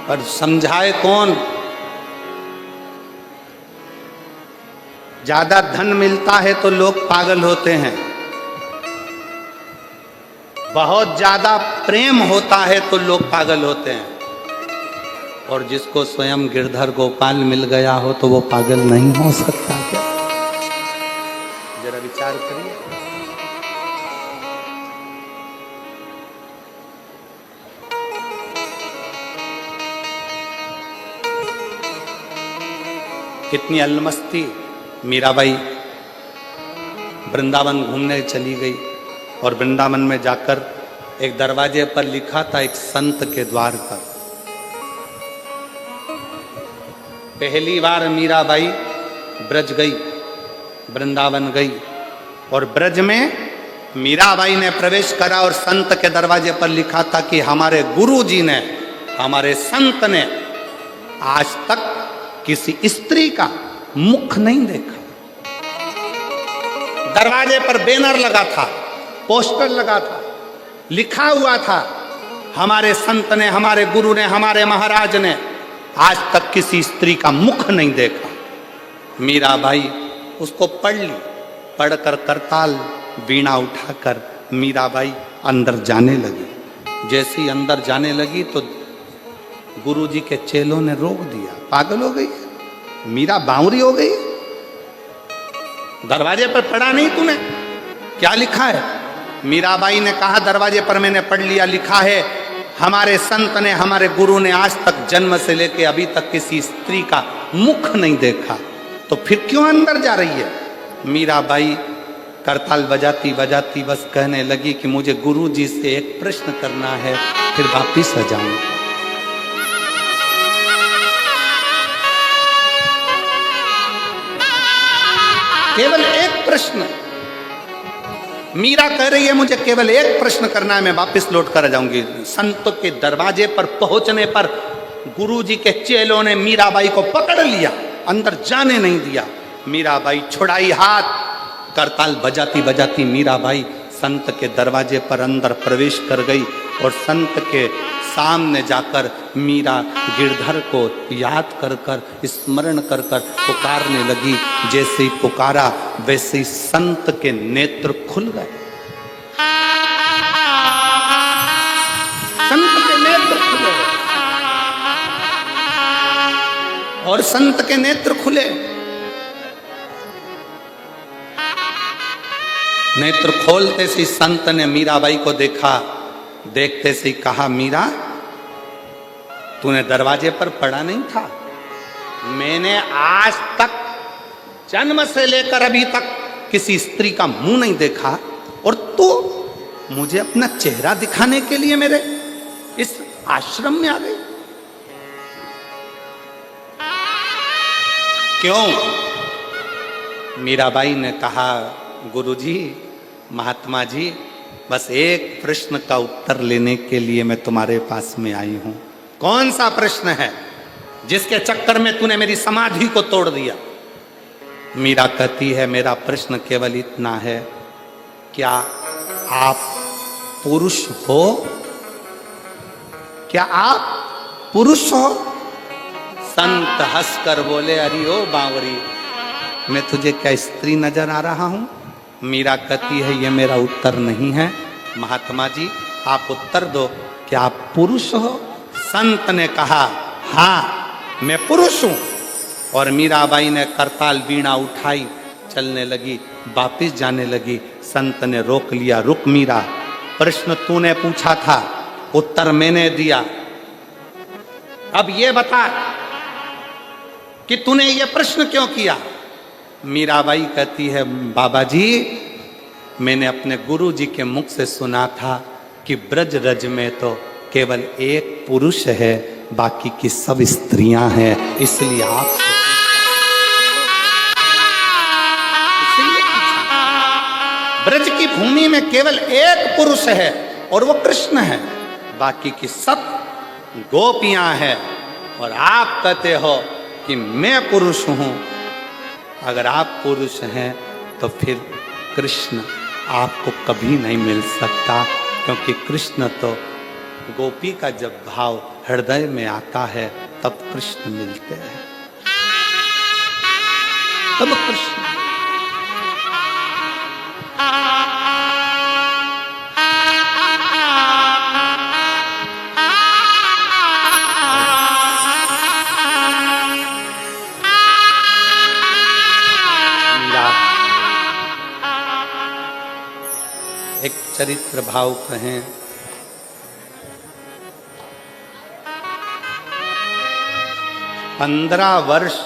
पर समझाए कौन? ज्यादा धन मिलता है तो लोग पागल होते हैं, बहुत ज्यादा प्रेम होता है तो लोग पागल होते हैं, और जिसको स्वयं गिरधर गोपाल मिल गया हो तो वो पागल नहीं हो सकता क्या? जरा विचार करिए। कितनी अलमस्ती। मीराबाई वृंदावन घूमने चली गई और वृंदावन में जाकर एक दरवाजे पर लिखा था, एक संत के द्वार पर। पहली बार मीराबाई ब्रज गई, वृंदावन गई, और ब्रज में मीराबाई ने प्रवेश करा और संत के दरवाजे पर लिखा था कि हमारे गुरु जी ने, हमारे संत ने आज तक किसी स्त्री का मुख नहीं देखा। दरवाजे पर बैनर लगा था, पोस्टर लगा था, लिखा हुआ था, हमारे संत ने, हमारे गुरु ने, हमारे महाराज ने आज तक किसी स्त्री का मुख नहीं देखा। मीराबाई उसको पढ़ ली, पढ़कर करताल वीणा उठाकर मीराबाई अंदर जाने लगी। जैसी अंदर जाने लगी तो गुरुजी के चेलों ने रोक दिया। पागल हो गई, मीरा बावरी हो गई? दरवाजे पर पढ़ा नहीं तूने? क्या लिखा है? मीराबाई ने कहा, दरवाजे पर मैंने पढ़ लिया, लिखा है हमारे संत ने, हमारे गुरु ने आज तक जन्म से लेके अभी तक किसी स्त्री का मुख नहीं देखा, तो फिर क्यों अंदर जा रही है? मीराबाई करताल बजाती बजाती बस कहने लगी कि मुझे गुरु जी से एक प्रश्न करना है, फिर वापिस आ जाऊं। केवल एक प्रश्न। मीरा कह रही है मुझे केवल एक प्रश्न करना है, मैं वापस लौट कर आ जाऊंगी। संत के दरवाजे पर पहुंचने पर गुरुजी के चेलों ने मीराबाई को पकड़ लिया, अंदर जाने नहीं दिया। मीराबाई छुड़ाई हाथ, करताल बजाती बजाती मीराबाई संत के दरवाजे पर अंदर प्रवेश कर गई और संत के सामने जाकर मीरा गिरधर को याद कर कर, स्मरण कर कर पुकारने लगी। जैसे ही पुकारा वैसे ही संत के नेत्र खुल गए। संत के नेत्र खुले और संत के नेत्र खुले। नेत्र खोलते से संत ने मीराबाई को देखा, देखते से कहा, मीरा तूने दरवाजे पर पड़ा नहीं था? मैंने आज तक जन्म से लेकर अभी तक किसी स्त्री का मुंह नहीं देखा, और तू मुझे अपना चेहरा दिखाने के लिए मेरे इस आश्रम में आ गई? क्यों? मीराबाई ने कहा, गुरुजी, महात्मा जी, बस एक प्रश्न का उत्तर लेने के लिए मैं तुम्हारे पास में आई हूं। कौन सा प्रश्न है जिसके चक्कर में तूने मेरी समाधि को तोड़ दिया? मीरा कहती है, मेरा प्रश्न केवल इतना है, क्या आप पुरुष हो? क्या आप पुरुष हो? संत हंसकर बोले, अरे ओ बावरी, मैं तुझे क्या स्त्री नजर आ रहा हूं? मीरा कहती है, ये मेरा उत्तर नहीं है, महात्मा जी आप उत्तर दो, क्या आप पुरुष हो? संत ने कहा, हाँ मैं पुरुष हूं। और मीराबाई ने करताल वीणा उठाई, चलने लगी, वापिस जाने लगी। संत ने रोक लिया, रुक मीरा, प्रश्न तूने पूछा था, उत्तर मैंने दिया, अब ये बता कि तूने ये प्रश्न क्यों किया? मीराबाई कहती है, बाबा जी मैंने अपने गुरु जी के मुख से सुना था कि ब्रज रज में तो केवल एक पुरुष है, बाकी की सब स्त्रियां हैं, इसलिए आप ब्रज की भूमि में केवल एक पुरुष है और वो कृष्ण है, बाकी की सब गोपियां हैं। और आप कहते हो कि मैं पुरुष हूं। अगर आप पुरुष हैं तो फिर कृष्ण आपको कभी नहीं मिल सकता, क्योंकि कृष्ण तो गोपी का जब भाव हृदय में आता है तब कृष्ण मिलते हैं, तब कृष्ण। एक चरित्र भाव कहें, पंद्रह वर्ष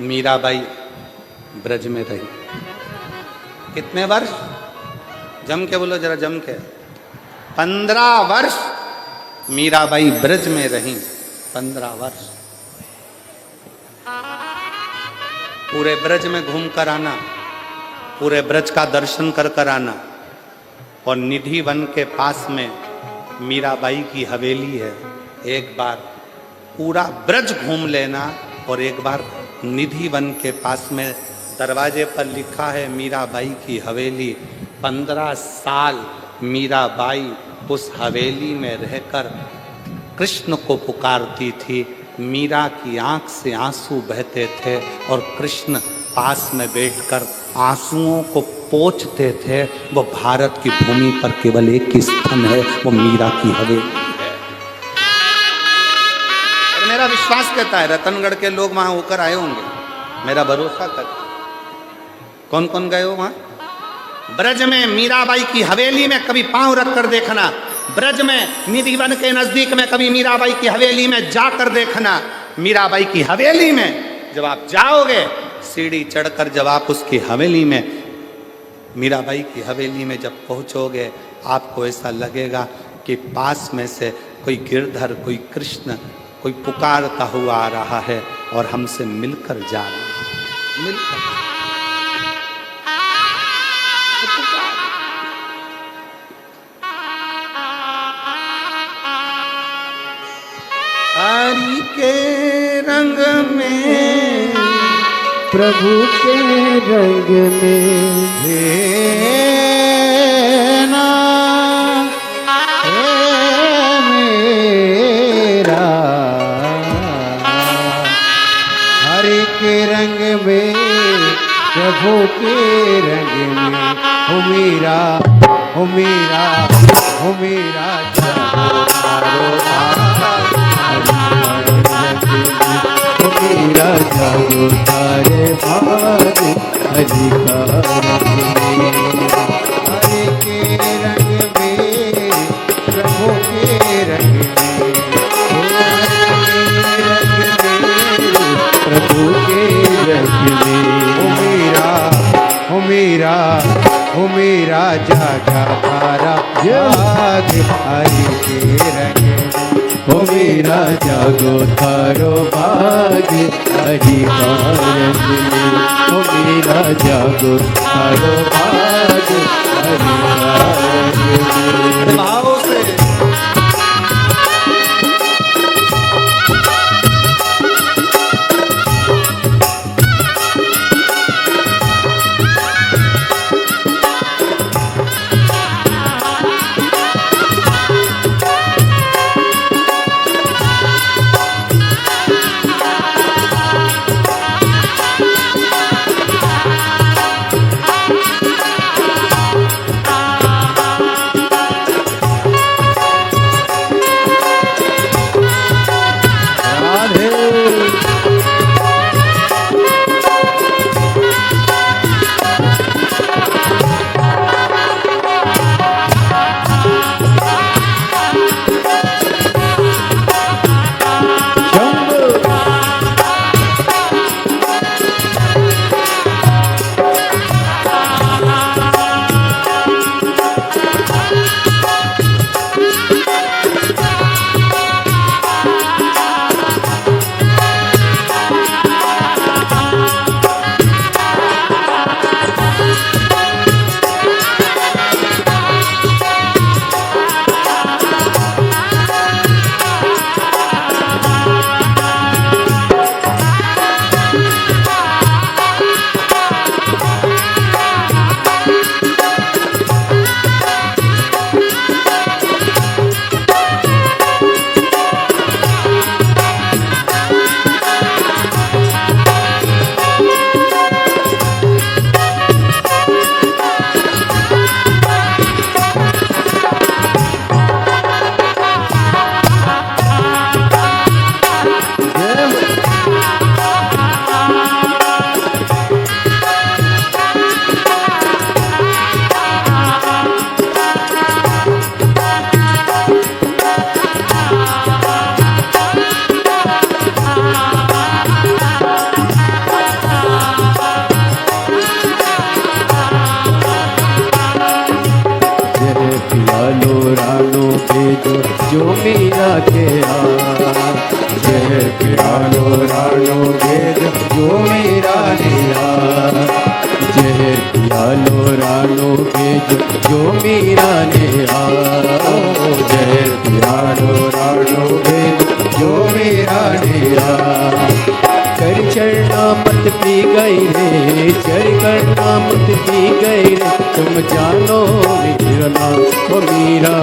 मीराबाई ब्रज में रही। कितने वर्ष? जम के बोलो जरा, जम के। 15 वर्ष मीराबाई ब्रज में रही। 15 वर्ष पूरे ब्रज में घूम कर आना, पूरे ब्रज का दर्शन कर कर आना। और निधि वन के पास में मीराबाई की हवेली है। एक बार पूरा ब्रज घूम लेना और एक बार निधि वन के पास में दरवाजे पर लिखा है मीराबाई की हवेली। 15 साल मीराबाई उस हवेली में रहकर कृष्ण को पुकारती थी। मीरा की आंख से आंसू बहते थे और कृष्ण पास में बैठकर आंसुओं को पोंछते थे। वो भारत की भूमि पर केवल एक ही स्थान है, वो मीरा की हवेली है। और मेरा विश्वास कहता है रतनगढ़ के लोग वहां होकर आए होंगे, मेरा भरोसा करता। कौन कौन गए हो वहां? ब्रज में मीराबाई की हवेली में कभी पांव रख कर देखना। ब्रज में निधि वन के नजदीक में कभी मीराबाई की हवेली में जाकर देखना। मीराबाई की हवेली में जब आप जाओगे, सीढ़ी चढ़कर जब आप उसकी हवेली में, मीराबाई की हवेली में जब पहुंचोगे, आपको ऐसा लगेगा कि पास में से कोई गिरधर, कोई कृष्ण, कोई पुकारता हुआ आ रहा है और हमसे मिलकर जा रहा है। मिलकर हरि के रंग में, प्रभु के रंग में ना मेरा, हरि के रंग में, प्रभु के रंग में, हो मेरा, हो मेरा, हो मेरा मेरा जागो तारे भाग अधिकार हरे के रंग में, प्रभु के रंग में, प्रभु के रंग में, हो मेरा, हो मेरा जागा तारा भाग हरि के रंग में, हो मेरा जागो थारो भाग अधिकार में, हो मेरा जागो थारो भाग अधिकार में। भाव से जो मीरा के जय प्यारो रानो वेद जो मीरा ने जय प्यालो रानो वेद जो मीरा ने जय प्यारो रानो वेद जो मीरा ने कर चढ़ना मत पी गई रे चढ़ करना मत पी गई रे तुम जानो मेरा नाम ओ मीरा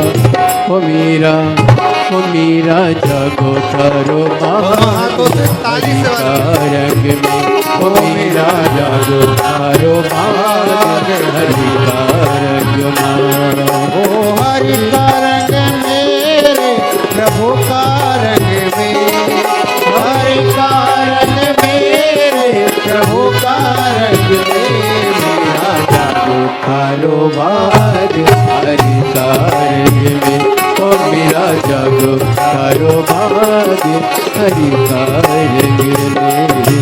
ओ मीरा ओ मीरा जागो तारो हाथों से ताली से रंग में ओ मीरा जागो तारो हरि का रंग में ओ हरि का रंग मेरे प्रभु का रंग में हरि का रंग मेरे प्रभु का रंग में मेरा जागो कारो बाज हरि का रंग में ओ मेरा जागो कारो बाज हरि का रंग में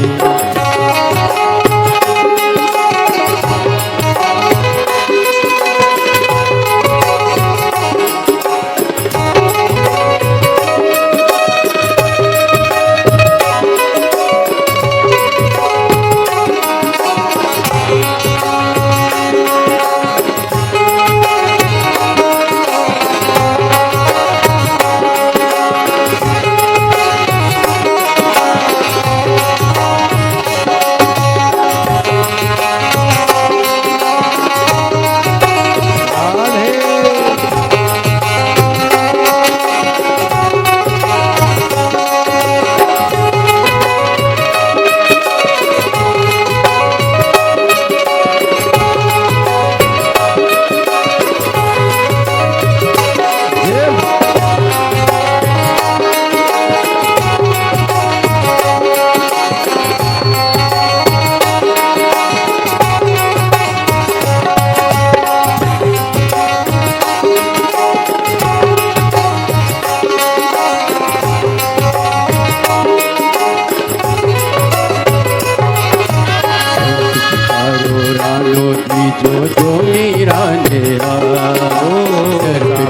जो जो मीरा ने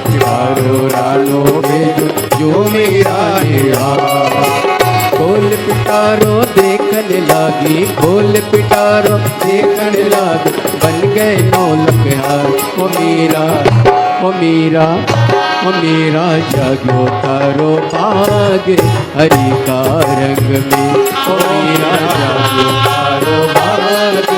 प्यारो रानो जो मीरा ने खोल पिटारो देखने लागी खोल पिटारो देखने लागी बन गए नौलख हार ओ मीरा ओ मीरा ओ मीरा जागो तारो भाग हरि का रंग में ओ मीरा जागो तारो भाग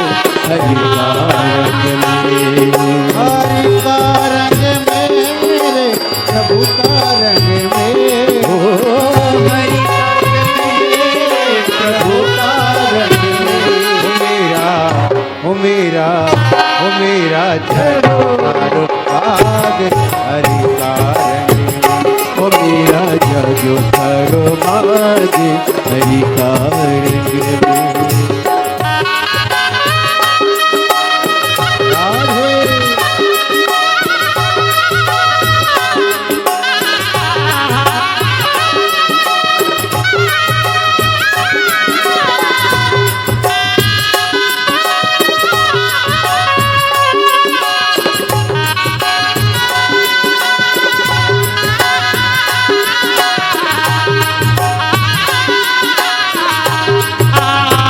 हरि का रंग में हरि का रंग मेरे प्रभु का रंग में ओ हरि का रंग में प्रभु का रंग में ओ मेरा जरो मारो भाग हरि का रंग में ओ मेरा जागो तारो भाग हरि का रंग में राधे Ah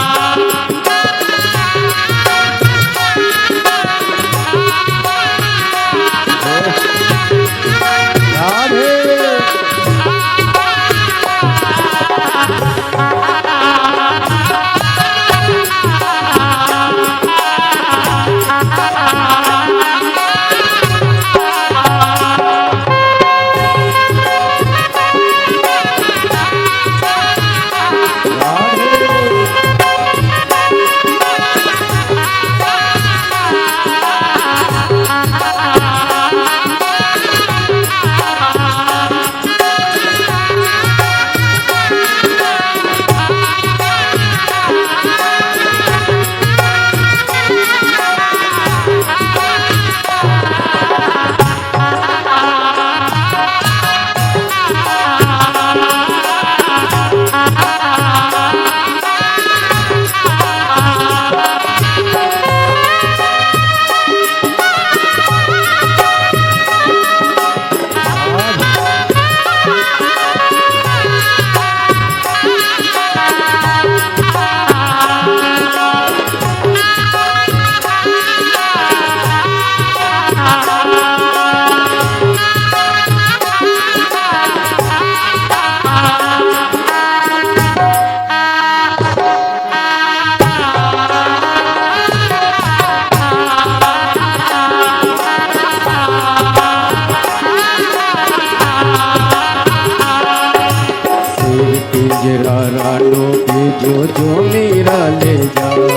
भेजो जो मेरा ले जाओ।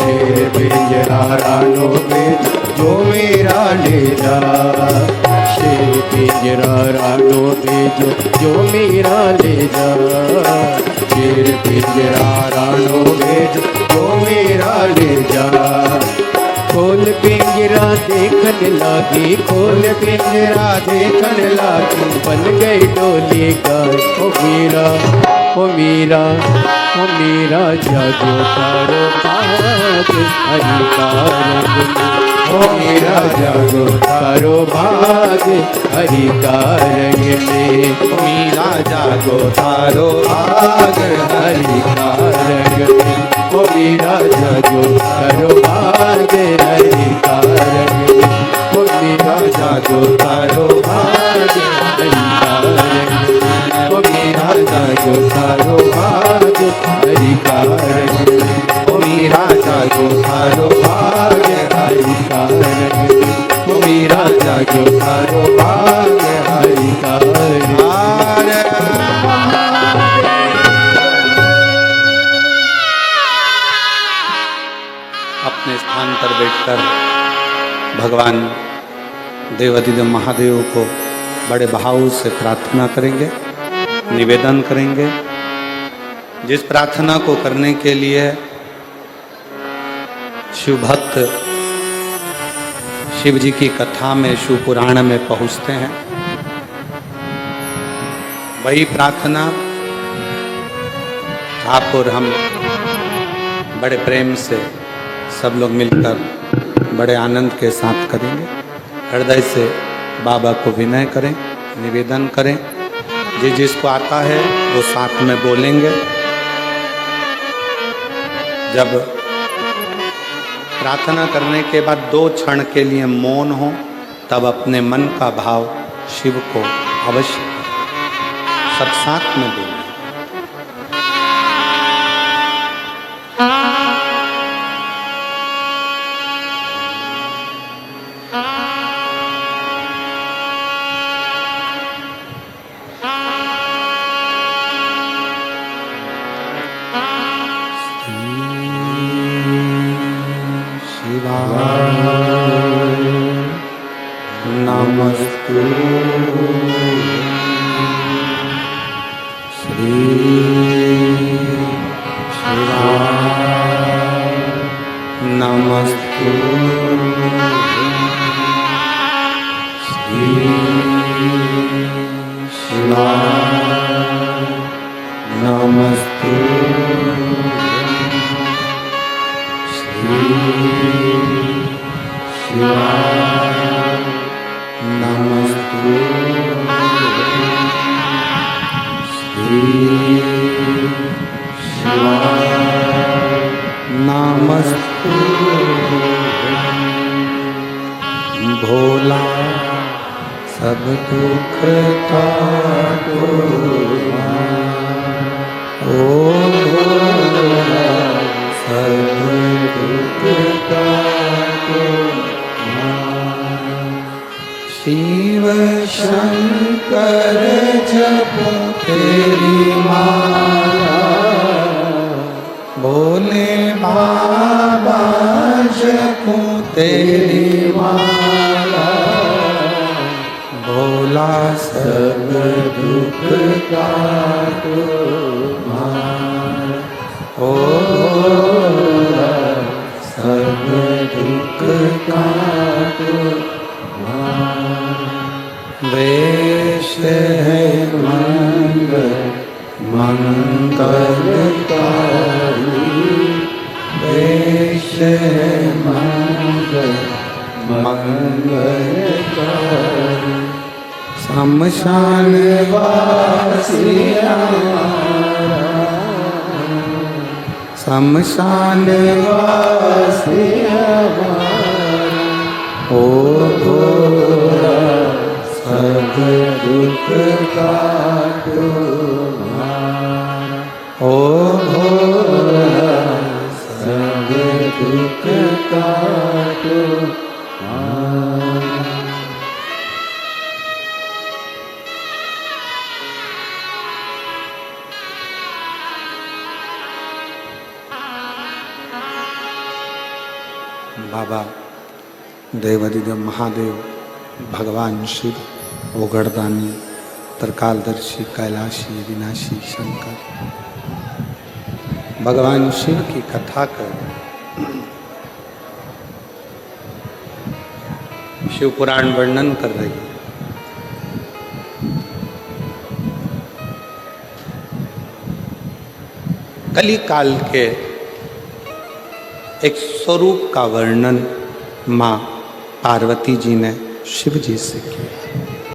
शेर पिंजरा रानो भेजो जो मेरा ले जा। शेर पिंजरा रानो भेजो जो मेरा ले जा। शेर पिंजरा रानो भेजो जो मेरा ले जा। खोल पिंजरा देखन लागी, खोल पिंजरा देखन लागी, बन गई डोली गाय। ओ मीरा ओ मीरा ओ मीरा जागो तारो भाग हरि का रंग में। ओ मीरा जागो तारो भाग हरि का रंग में। ओ मीरा जागो तारो भाग हरि का रंग में। ओ मीरा जागो तारो भाग हरि का रंग में। ओ मीरा जागो तारो भाग हरि का रंग में। ओ मीरा जागो तारो भाग हरि का रंग में। ओ मीरा जागो तारो भाग हरि का रंग में। ओ मीरा जागो तारो भाग हरि का रंग में। अपने स्थान पर बैठकर भगवान देवाधिदेव महादेव को बड़े भाव से प्रार्थना करेंगे, निवेदन करेंगे। जिस प्रार्थना को करने के लिए शिव भक्त शिव जी की कथा में, शिव पुराण में पहुँचते हैं, वही प्रार्थना आप और हम बड़े प्रेम से सब लोग मिलकर बड़े आनंद के साथ करेंगे। हृदय से बाबा को विनय करें, निवेदन करें। जिसको आता है वो साथ में बोलेंगे। जब प्रार्थना करने के बाद 2 क्षण के लिए मौन हो, तब अपने मन का भाव शिव को अवश्य सब साथ में बोलें। नमस्तु श्री शिवाय नमस्तु श्री शिवाय नमस्तु श्री शिवाय नमस्तु श्री शिवाय नमस्तु। भोला सब दुख काटो, ओ भोला सब दुख काटो। शिव शंकर जपो तेरी माला, भोले बाबा जपो तेरी माला। भोला सब दुख काटो ओ भोला सब दुख काटो। वेश है मंगल मंगलकारी, वेश है मंगल मंगलकारी। शमशान वासी हमारा, शमशान वासी हमारा। ओ भोला सब दुख काटो हमारा, ओ भोला सब दुख काटो हमारा। बाबा देवाधिदेव महादेव, भगवान शिव, ओगड़दानी, त्रिकालदर्शी, कैलाशी, विनाशी शंकर भगवान शिव की कथा कर शिव पुराण वर्णन कर रही है। कली काल के एक स्वरूप का वर्णन मां पार्वती जी ने शिव जी से किया।